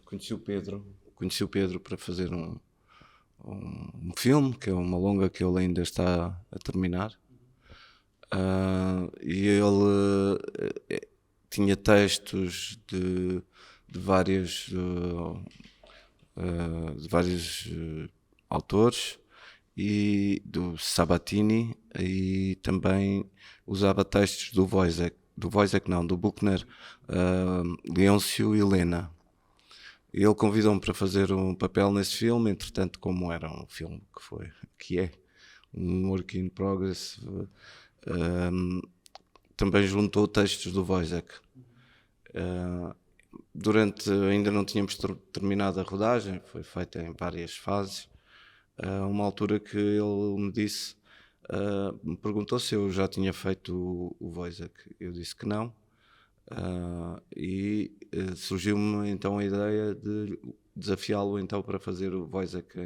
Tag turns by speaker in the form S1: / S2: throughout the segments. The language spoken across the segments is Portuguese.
S1: conheci o Pedro para fazer um filme, que é uma longa que ele ainda está a terminar. E ele tinha textos de vários autores e do Sabatini, e também usava textos do Buchner, Leôncio e Helena. E ele convidou-me para fazer um papel nesse filme. Entretanto, como era um filme que é um work in progress, também juntou textos do Wojciech. Ainda não tínhamos terminado a rodagem, foi feita em várias fases. Uma altura que ele me disse, me perguntou se eu já tinha feito o Wojciech. Eu disse que não. Surgiu-me então a ideia de desafiá-lo então para fazer o Wojciech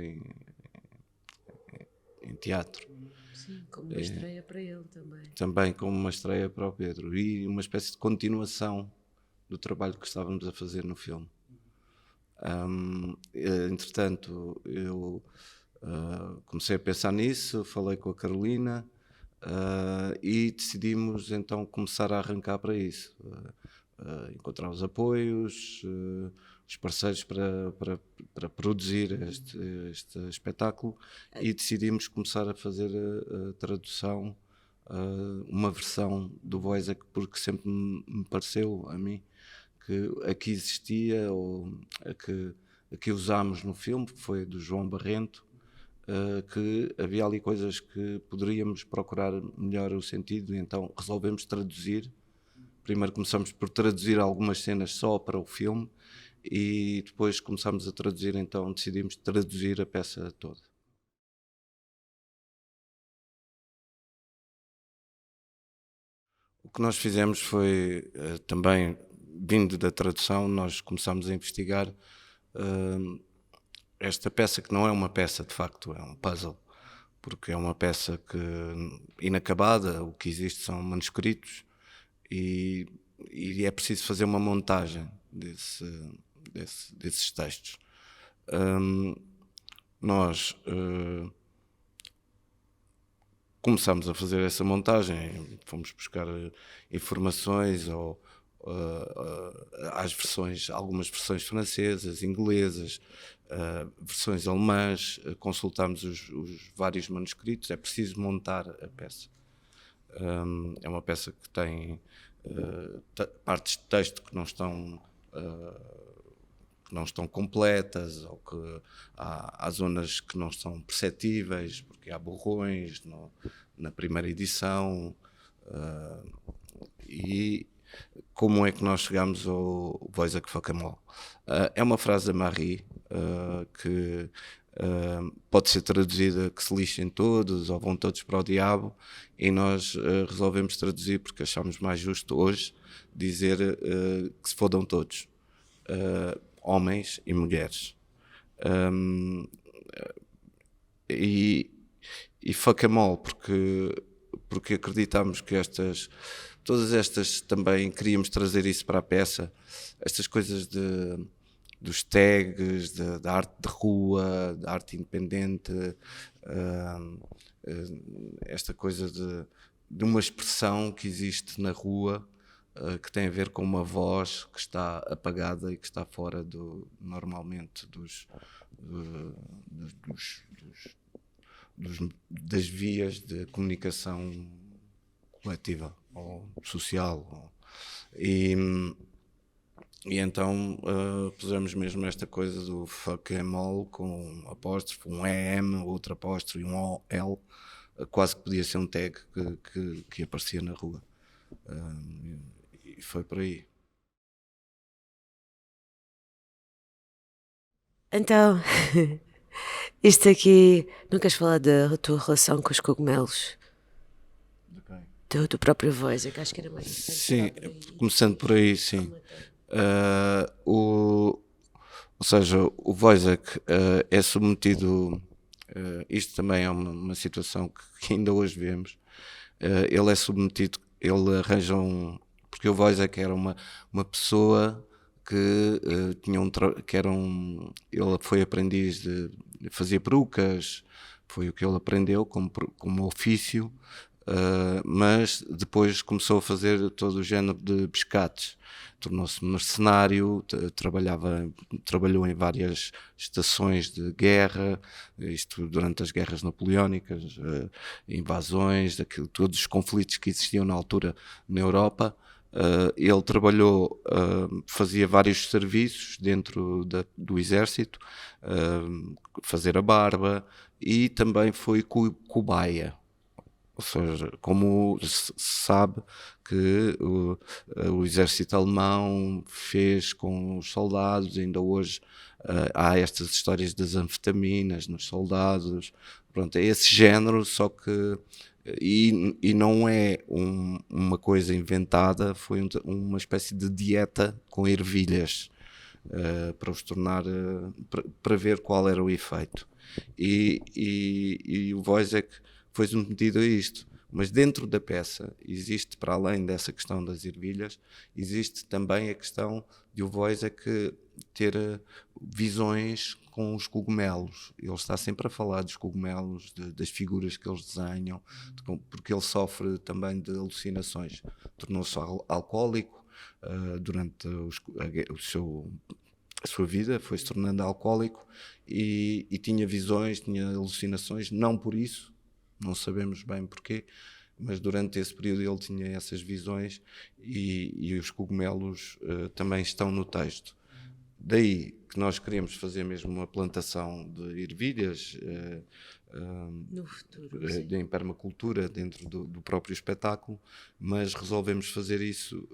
S1: em teatro.
S2: Sim, como uma estreia para ele também.
S1: Também como uma estreia para o Pedro e uma espécie de continuação do trabalho que estávamos a fazer no filme. Entretanto, eu comecei a pensar nisso, falei com a Carolina e decidimos então começar a arrancar para isso. Encontrar os apoios, os parceiros para produzir este espetáculo, e decidimos começar a fazer a tradução, uma versão do Wojciech, porque sempre me pareceu a mim que aqui existia, ou a que usámos no filme, que foi do João Barrento, que havia ali coisas que poderíamos procurar melhor o sentido, e então resolvemos traduzir. Primeiro começamos por traduzir algumas cenas só para o filme e depois começámos a traduzir, então decidimos traduzir a peça toda. O que nós fizemos foi, também vindo da tradução, nós começámos a investigar esta peça, que não é uma peça de facto, é um puzzle, porque é uma peça inacabada. O que existe são manuscritos e é preciso fazer uma montagem desses textos. Nós começámos a fazer essa montagem, fomos buscar informações às versões, algumas versões francesas, inglesas, versões alemãs, consultámos os vários manuscritos. É preciso montar a peça. É uma peça que tem partes de texto que não estão completas, ou que há zonas que não são perceptíveis, porque há borrões na primeira edição. E como é que nós chegamos ao Wojciech Fakemol? É uma frase da Marie, que pode ser traduzida que se lixem todos ou vão todos para o diabo, e nós resolvemos traduzir porque achámos mais justo hoje dizer que se fodam todos, homens e mulheres. E Fakemol porque acreditamos que todas estas, também queríamos trazer isso para a peça, estas coisas dos tags, da arte de rua, da arte independente, esta coisa de uma expressão que existe na rua, que tem a ver com uma voz que está apagada e que está fora normalmente das vias de comunicação coletiva ou social. E então pusemos mesmo esta coisa do Fakemol com um apóstrofo, um EM, outro apóstrofo e um OL, quase que podia ser um tag que aparecia na rua. E foi por aí.
S2: Então, isto aqui, não queres falar da tua relação com os cogumelos?
S1: De quem?
S2: Do próprio Wojciech, acho que era mais interessante.
S1: Sim, começando por aí, sim. Ou seja, o Wojciech é submetido, isto também é uma situação que ainda hoje vemos. Ele é submetido, ele arranja porque o Wojciech era uma pessoa que ele foi aprendiz fazia perucas, foi o que ele aprendeu como ofício, mas depois começou a fazer todo o género de pescados. Tornou-se mercenário, trabalhou em várias estações de guerra, isto durante as guerras napoleónicas, invasões, todos os conflitos que existiam na altura na Europa. Ele trabalhou, fazia vários serviços dentro do exército, fazer a barba, e também foi cobaia. Ou seja, como se sabe que o exército alemão fez com os soldados, ainda hoje há estas histórias das anfetaminas nos soldados, pronto, é esse género, só que e não é uma coisa inventada, foi uma espécie de dieta com ervilhas, para os tornar, para ver qual era o efeito. E o Wojciech foi submetido a isto. Mas dentro da peça existe, para além dessa questão das ervilhas, existe também a questão de o Wojciech ter visões com os cogumelos. Ele está sempre a falar dos cogumelos, das figuras que eles desenham, porque ele sofre também de alucinações. Tornou-se alcoólico durante a sua vida, foi-se tornando alcoólico e tinha visões, tinha alucinações, não por isso, não sabemos bem porquê, mas durante esse período ele tinha essas visões e os cogumelos também estão no texto. Daí que nós queremos fazer mesmo uma plantação de ervilhas
S2: No futuro,
S1: em permacultura dentro do próprio espetáculo, mas resolvemos fazer isso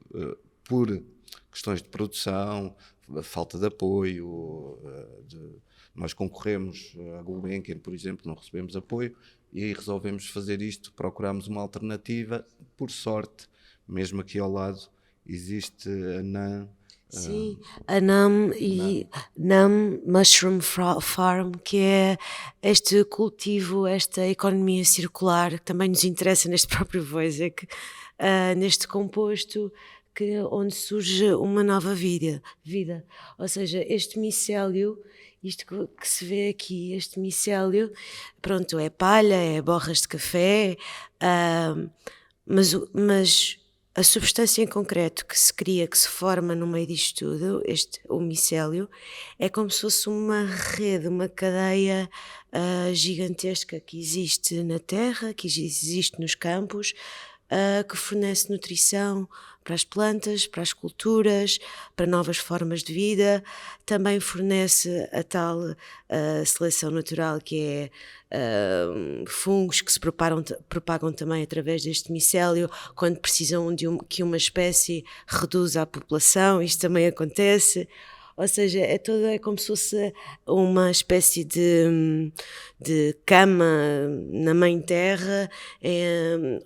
S1: por questões de produção, falta de apoio, nós concorremos à Gulbenkian, por exemplo, não recebemos apoio, e aí resolvemos fazer isto, procuramos uma alternativa. Por sorte, mesmo aqui ao lado existe a NAM.
S2: Sim, a NAM Mushroom Farm, que é este cultivo, esta economia circular, que também nos interessa neste próprio Wojciech, neste composto, onde surge uma nova vida. Ou seja, este micélio, isto que se vê aqui, este micélio, pronto, é palha, é borras de café, mas a substância em concreto que se cria, que se forma no meio disto tudo, o micélio, é como se fosse uma rede, uma cadeia gigantesca que existe na terra, que existe nos campos, que fornece nutrição para as plantas, para as culturas, para novas formas de vida. Também fornece a tal seleção natural, que é fungos que se propagam também através deste micélio quando precisam que uma espécie reduza a população. Isto também acontece. Ou seja, é como se fosse uma espécie de cama na mãe terra,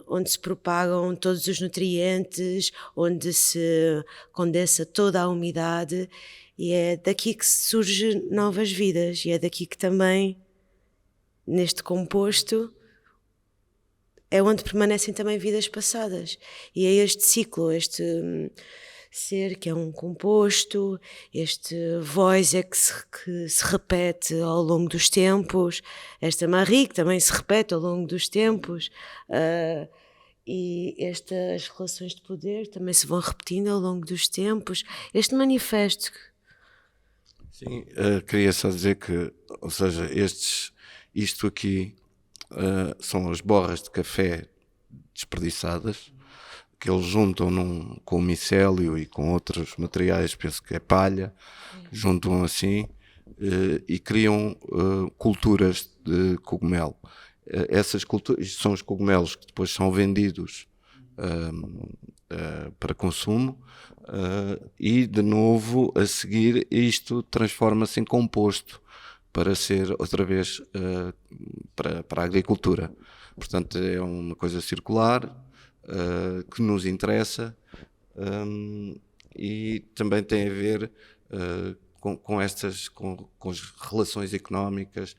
S2: onde se propagam todos os nutrientes, onde se condensa toda a umidade, e é daqui que surgem novas vidas, e é daqui que também, neste composto, é onde permanecem também vidas passadas. E é este ciclo, este ser que é um composto, este Wojciech que se repete ao longo dos tempos, esta Marie que também se repete ao longo dos tempos, e estas relações de poder também se vão repetindo ao longo dos tempos. Este manifesto.
S1: Sim, queria só dizer que, ou seja, isto aqui são as borras de café desperdiçadas, que eles juntam com micélio e com outros materiais, penso que é palha, juntam assim e criam culturas de cogumelo. Essas culturas são os cogumelos que depois são vendidos para consumo, e de novo a seguir isto transforma-se em composto para ser outra vez para a agricultura. Portanto, é uma coisa circular que nos interessa, e também tem a ver com as relações económicas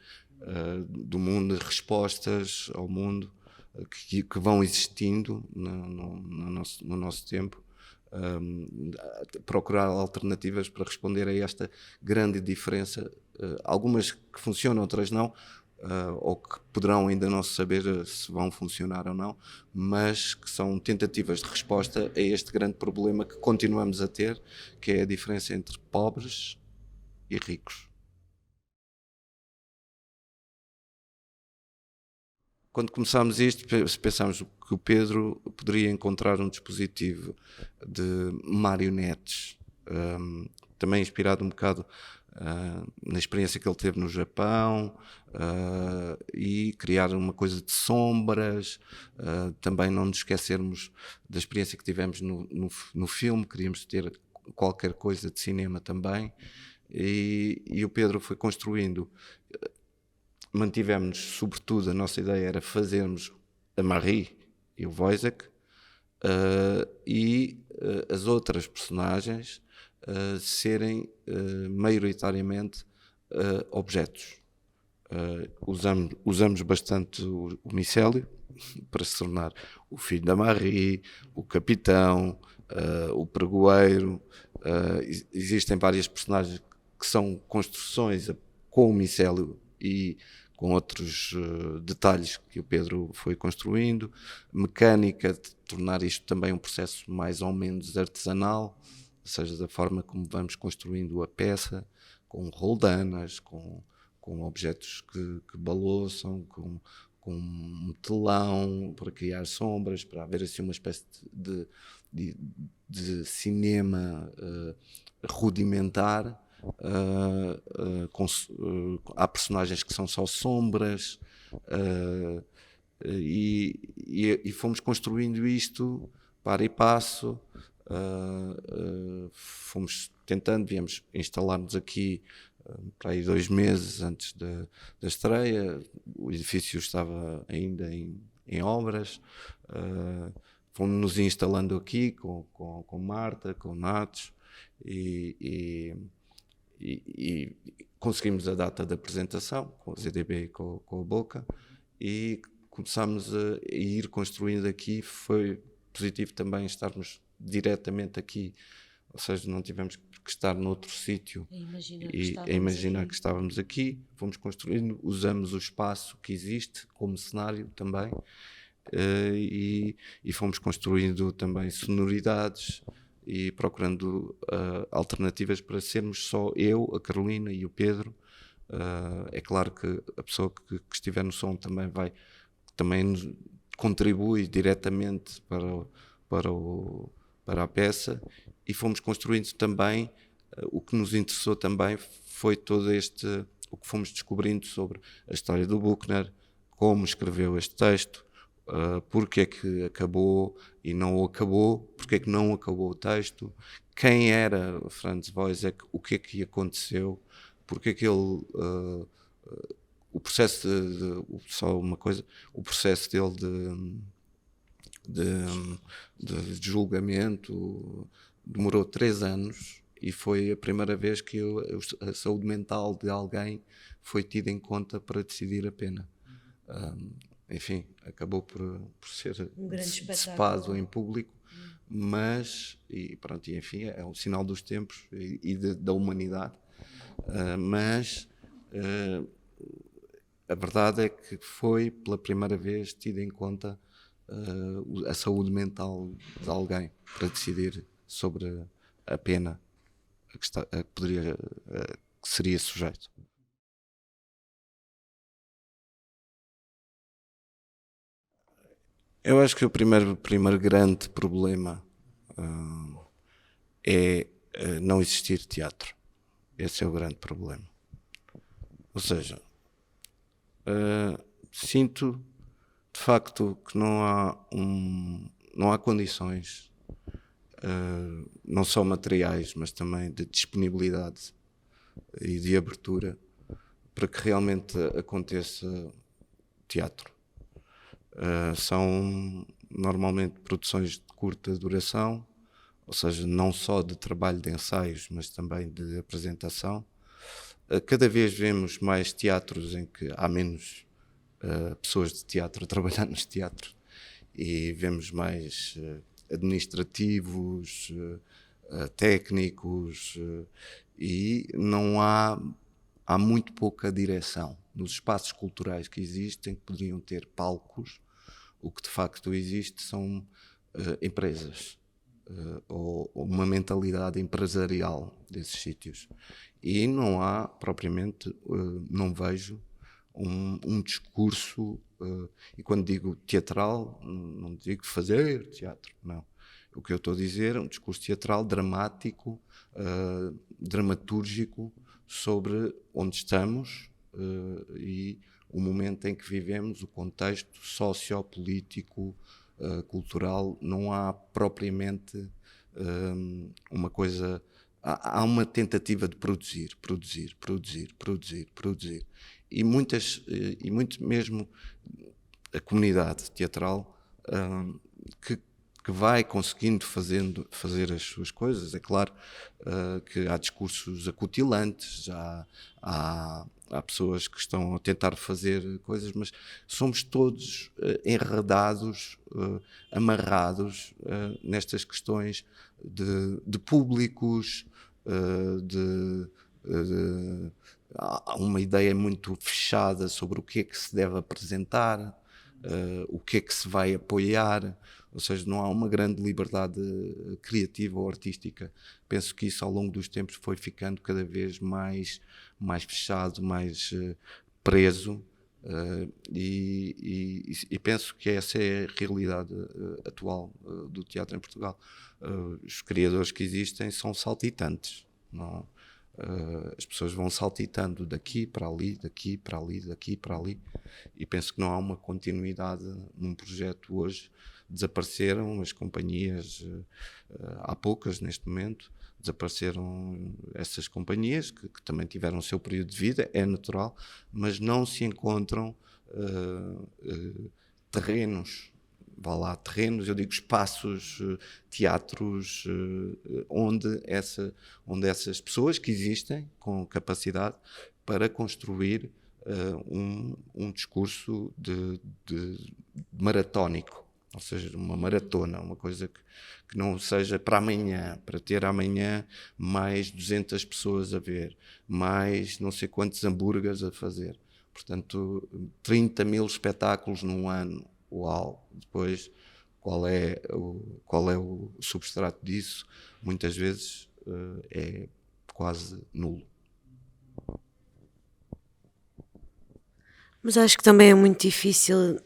S1: do mundo, respostas ao mundo que vão existindo no nosso tempo, procurar alternativas para responder a esta grande diferença, algumas que funcionam, outras não, ou que poderão ainda não saber se vão funcionar ou não, mas que são tentativas de resposta a este grande problema que continuamos a ter, que é a diferença entre pobres e ricos. Quando começámos isto, pensámos que o Pedro poderia encontrar um dispositivo de marionetes, também inspirado um bocado na experiência que ele teve no Japão, e criar uma coisa de sombras. Também não nos esquecermos da experiência que tivemos no filme, queríamos ter qualquer coisa de cinema também, e o Pedro foi construindo. Mantivemos, sobretudo, a nossa ideia era fazermos a Marie e o Wojciech, e as outras personagens serem maioritariamente objetos. Usamos bastante o micélio para se tornar o filho da Marie, o capitão, o pregoeiro. Existem várias personagens que são construções com o micélio e com outros detalhes que o Pedro foi construindo, mecânica de tornar isto também um processo mais ou menos artesanal, ou seja, da forma como vamos construindo a peça, com roldanas, com objetos que balouçam, com um telão para criar sombras, para haver assim uma espécie de cinema rudimentar. Há personagens que são só sombras, e fomos construindo isto para e passo. Fomos tentando, viemos instalar-nos aqui para aí 2 meses antes da estreia. O edifício estava ainda em obras. Fomos nos instalando aqui com Marta, com Natos, e conseguimos a data da apresentação com o ZDB e com a Boca, e começámos a ir construindo aqui. Foi positivo também estarmos diretamente aqui, ou seja, não tivemos que estar noutro sítio a imaginar que estávamos aqui. Fomos construindo, usamos o espaço que existe como cenário também, e fomos construindo também sonoridades e procurando alternativas para sermos só eu, a Carolina e o Pedro. É claro que a pessoa que estiver no som também contribui diretamente para a peça, e fomos construindo também. O que nos interessou também foi o que fomos descobrindo sobre a história do Buchner, como escreveu este texto, porque é que acabou e não o acabou, porque é que não acabou o texto, quem era Franz Wojciech, o que é que aconteceu, porque é que ele, o processo só uma coisa, o processo dele de julgamento demorou 3 anos, e foi a primeira vez que a saúde mental de alguém foi tida em conta para decidir a pena. Enfim, acabou por ser decepado em público, mas, e pronto, e enfim, é um sinal dos tempos e da humanidade, mas a verdade é que foi pela primeira vez tida em conta a saúde mental de alguém para decidir sobre a pena que seria sujeito. Eu acho que o primeiro grande problema é não existir teatro. Esse é o grande problema. Ou seja, sinto de facto que não há condições, não só materiais, mas também de disponibilidade e de abertura para que realmente aconteça teatro. São normalmente produções de curta duração, ou seja, não só de trabalho de ensaios, mas também de apresentação. Cada vez vemos mais teatros em que há menos pessoas de teatro a trabalhar nos teatros, e vemos mais administrativos, técnicos, e não há muito pouca direção. Nos espaços culturais que existem, que poderiam ter palcos, o que de facto existe são empresas, ou uma mentalidade empresarial desses sítios. E não há propriamente, não vejo um discurso, e quando digo teatral, não digo fazer teatro, não. O que eu estou a dizer é um discurso teatral, dramático, dramatúrgico, sobre onde estamos e o momento em que vivemos, o contexto sociopolítico, cultural. Não há propriamente uma coisa... Há uma tentativa de produzir. E muito mesmo a comunidade teatral que vai conseguindo fazer as suas coisas. É claro que há discursos acutilantes, há pessoas que estão a tentar fazer coisas, mas somos todos enredados, amarrados nestas questões de públicos, há uma ideia muito fechada sobre o que é que se deve apresentar, o que é que se vai apoiar, ou seja, não há uma grande liberdade criativa ou artística. Penso que isso ao longo dos tempos foi ficando cada vez mais fechado, mais preso, e penso que essa é a realidade atual do teatro em Portugal. Os criadores que existem são saltitantes, não? As pessoas vão saltitando daqui para ali, daqui para ali, daqui para ali, e penso que não há uma continuidade num projeto hoje. Desapareceram as companhias, há poucas neste momento, desapareceram essas companhias que também tiveram o seu período de vida, é natural, mas não se encontram terrenos, eu digo espaços, teatros, onde essas pessoas que existem com capacidade para construir um discurso de maratónico, ou seja, uma maratona, uma coisa que não seja para amanhã, para ter amanhã mais 200 pessoas a ver, mais não sei quantos hambúrgueres a fazer. Portanto, 30 mil espetáculos num ano. Uau! Depois, qual é o substrato disso? Muitas vezes é quase nulo.
S2: Mas acho que também é muito difícil,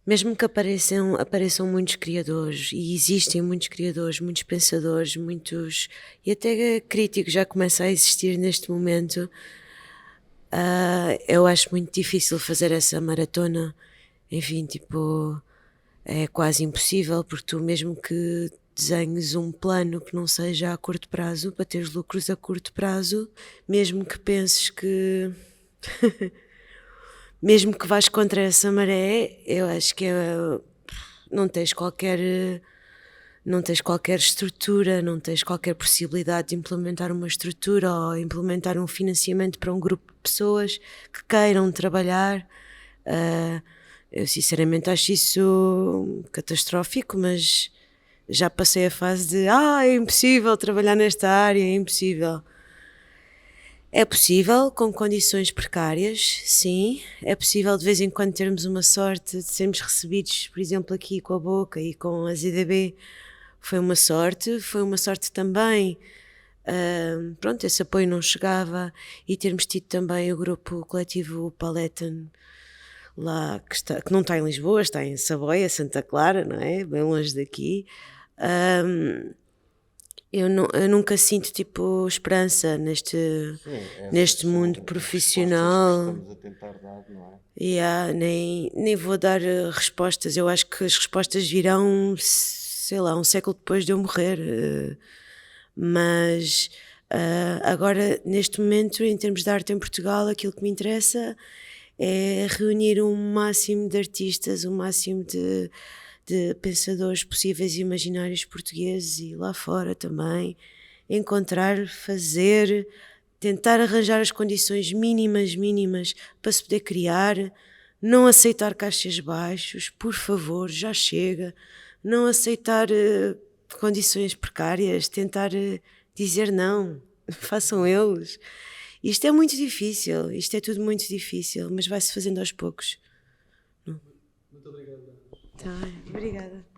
S2: mesmo que apareçam muitos criadores, e existem muitos criadores, muitos pensadores, e até críticos já começa a existir neste momento. Eu acho muito difícil fazer essa maratona. Enfim, tipo, é quase impossível, porque tu, mesmo que desenhes um plano que não seja a curto prazo, para teres lucros a curto prazo, mesmo que penses que mesmo que vais contra essa maré, eu acho que não tens qualquer estrutura, não tens qualquer possibilidade de implementar uma estrutura ou implementar um financiamento para um grupo de pessoas que queiram trabalhar. Eu sinceramente acho isso catastrófico, mas já passei a fase de é impossível trabalhar nesta área, é impossível. É possível, com condições precárias, sim. É possível de vez em quando termos uma sorte de sermos recebidos, por exemplo, aqui com a Boca e com a ZDB. Foi uma sorte também. Pronto, esse apoio não chegava, e termos tido também o grupo coletivo Paletten lá, que não está em Lisboa, está em Saboia, Santa Clara, não é? Bem longe daqui. Eu nunca sinto tipo esperança neste mundo profissional.
S1: Que estamos a tentar dar, não é?
S2: Nem vou dar respostas. Eu acho que as respostas virão, sei lá, um século depois de eu morrer. Mas agora, neste momento, em termos de arte em Portugal, aquilo que me interessa é reunir um máximo de artistas, um máximo de pensadores possíveis e imaginários portugueses e lá fora também, encontrar, fazer, tentar arranjar as condições mínimas para se poder criar, não aceitar caixas baixos, por favor, já chega. não aceitar condições precárias, tentar dizer não, façam eles. Isto é muito difícil, isto é tudo muito difícil, mas vai-se fazendo aos poucos.
S3: Muito obrigado.
S2: Tá, obrigada.